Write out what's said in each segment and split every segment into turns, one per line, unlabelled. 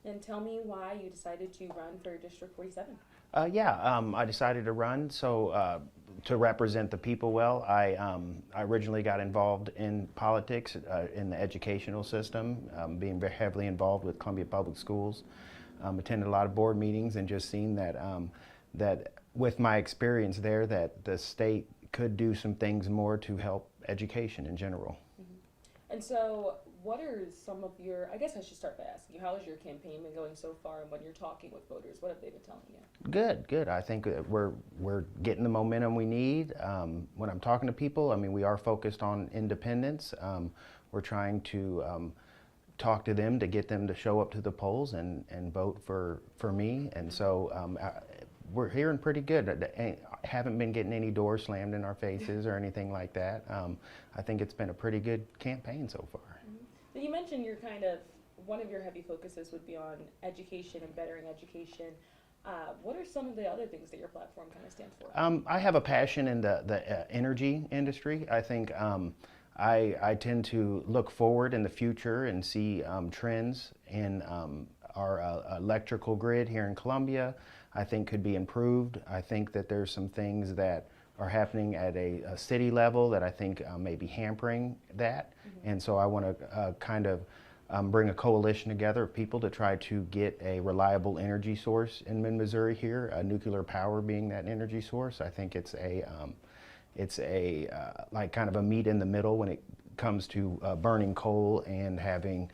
And tell me why you decided to run for District 47.
I decided to run to represent the people well. I originally got involved in politics in the educational system, being very heavily involved with Columbia Public Schools. Attended a lot of board meetings and just seen that with my experience there, that the state could do some things more to help education in general.
And so, what are some of your, I guess I should start by asking you, how has your campaign been going so far? And when you're talking with voters, what have they been telling you?
Good. I think that we're getting the momentum we need. When I'm talking to people, I mean, we are focused on independence. We're trying to talk to them to get them to show up to the polls and vote for me. And so we're hearing pretty good. I haven't been getting any doors slammed in our faces or anything like that. I think it's been a pretty good campaign so far.
So you mentioned you're one of your heavy focuses would be on education and bettering education. What are some of the other things that your platform kind of stands for?
I have a passion in the energy industry. I think I tend to look forward in the future and see trends in our electrical grid here in Columbia. I think could be improved. I think that there's some things that are happening at a city level that I think may be hampering that. And so I want to kind of bring a coalition together of people to try to get a reliable energy source in mid-Missouri here, nuclear power being that energy source. I think it's a like kind of a meet in the middle when it comes to burning coal and having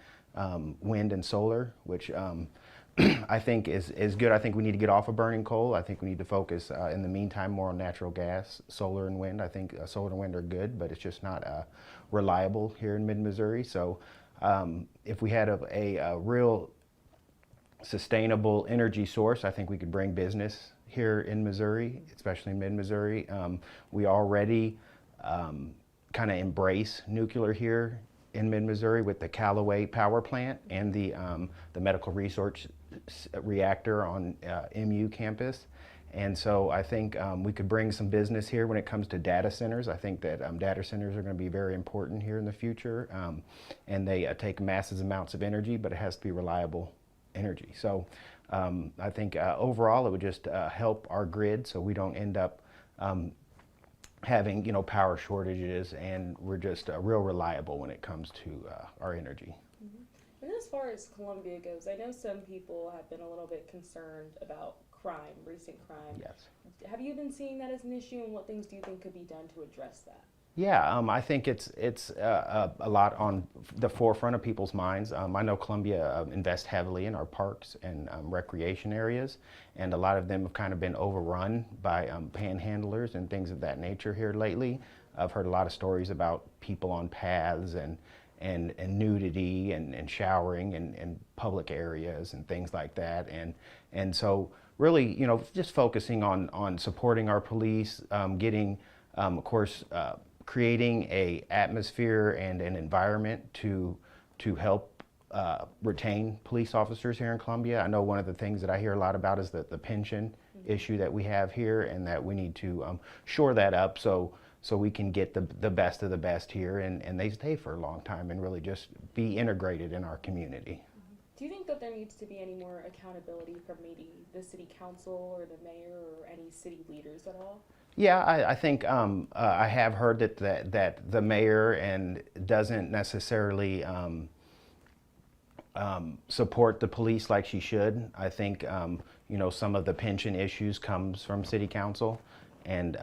wind and solar, which I think is good. I think we need to get off of burning coal. I think we need to focus in the meantime more on natural gas, solar and wind. I think solar and wind are good, but it's just not reliable here in mid-Missouri. So if we had a real sustainable energy source, I think we could bring business here in Missouri, especially in mid-Missouri. We already kind of embrace nuclear here in mid-Missouri with the Callaway power plant and the medical research reactor on MU campus. And so I think we could bring some business here when it comes to data centers. I think that data centers are going to be very important here in the future. And they take massive amounts of energy, but it has to be reliable energy. So I think overall it would just help our grid so we don't end up having power shortages, and we're just real reliable when it comes to our energy.
And as far as Columbia goes, I know some people have been a little bit concerned about crime, recent crime.
Yes.
Have you been seeing that as an issue, and what things do you think could be done to address that?
Yeah, I think it's a lot on the forefront of people's minds. I know Columbia invests heavily in our parks and recreation areas, and a lot of them have kind of been overrun by panhandlers and things of that nature here lately. I've heard a lot of stories about people on paths and nudity and showering in public areas and things like that. And so really, just focusing on supporting our police, getting, of course, creating a atmosphere and an environment to help retain police officers here in Columbia. I know one of the things that I hear a lot about is the pension issue that we have here, and that we need to shore that up so we can get the best of the best here, and they stay for a long time and really just be integrated in our community.
Do you think that there needs to be any more accountability from maybe the city council or the mayor or any city leaders at all?
Yeah, I think I have heard that the mayor and doesn't necessarily support the police like she should. I think some of the pension issues comes from city council, and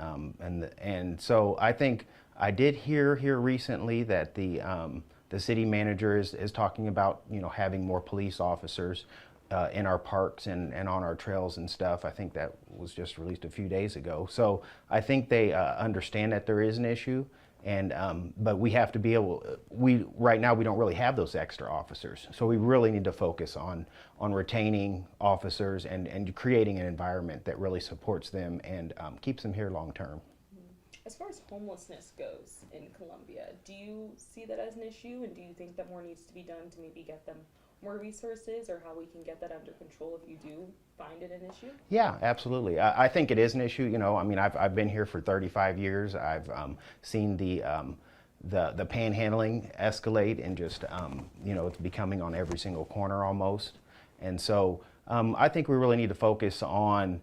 so I think I did hear here recently that the city manager is talking about having more police officers in our parks and on our trails and stuff. I think that was just released a few days ago. So I think they understand that there is an issue, and but we have to be able. Right now we don't really have those extra officers, so we really need to focus on retaining officers and creating an environment that really supports them and keeps them here long term.
As far as homelessness goes in Columbia, do you see that as an issue, and do you think that more needs to be done to maybe get them more resources, or how we can get that under control if you do find it an issue?
Yeah, absolutely. I think it is an issue. I mean, I've been here for 35 years. I've seen the panhandling escalate, and just it's becoming on every single corner almost. And so I think we really need to focus on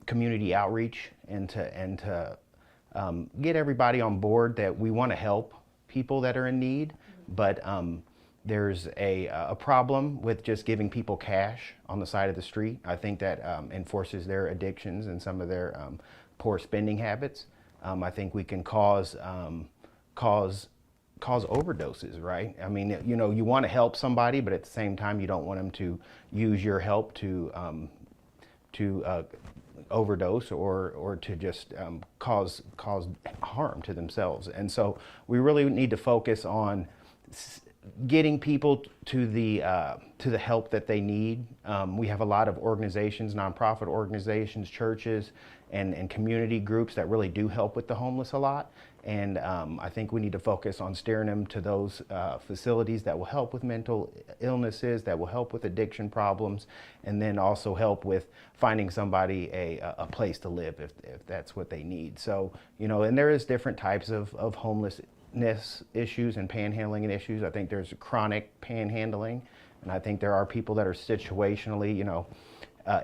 community outreach and to get everybody on board that we want to help people that are in need, but there's a problem with just giving people cash on the side of the street. I think that enforces their addictions and some of their poor spending habits. I think we can cause overdoses, right? I mean, you know, you want to help somebody, but at the same time, you don't want them to use your help to overdose or to just cause harm to themselves. And so we really need to focus on getting people to the help that they need. We have a lot of organizations, nonprofit organizations, churches, and community groups that really do help with the homeless a lot. And I think we need to focus on steering them to those facilities that will help with mental illnesses, that will help with addiction problems, and then also help with finding somebody a place to live if that's what they need. So, you know, and there is different types of homelessness issues and panhandling issues. I think there's chronic panhandling, and I think there are people that are situationally, you know,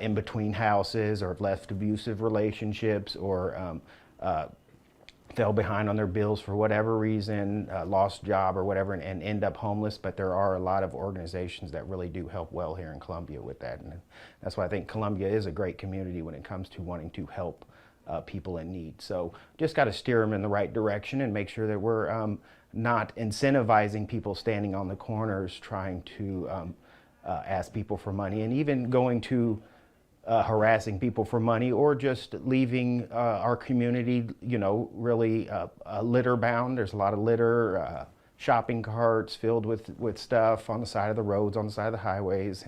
in between houses or have left abusive relationships or fell behind on their bills for whatever reason, lost job or whatever, and end up homeless. But there are a lot of organizations that really do help well here in Columbia with that. And that's why I think Columbia is a great community when it comes to wanting to help people in need. So just got to steer them in the right direction and make sure that we're not incentivizing people standing on the corners trying to ask people for money, and even going to harassing people for money, or just leaving our community, you know, really litter bound. There's a lot of litter, shopping carts filled with stuff on the side of the roads, on the side of the highways.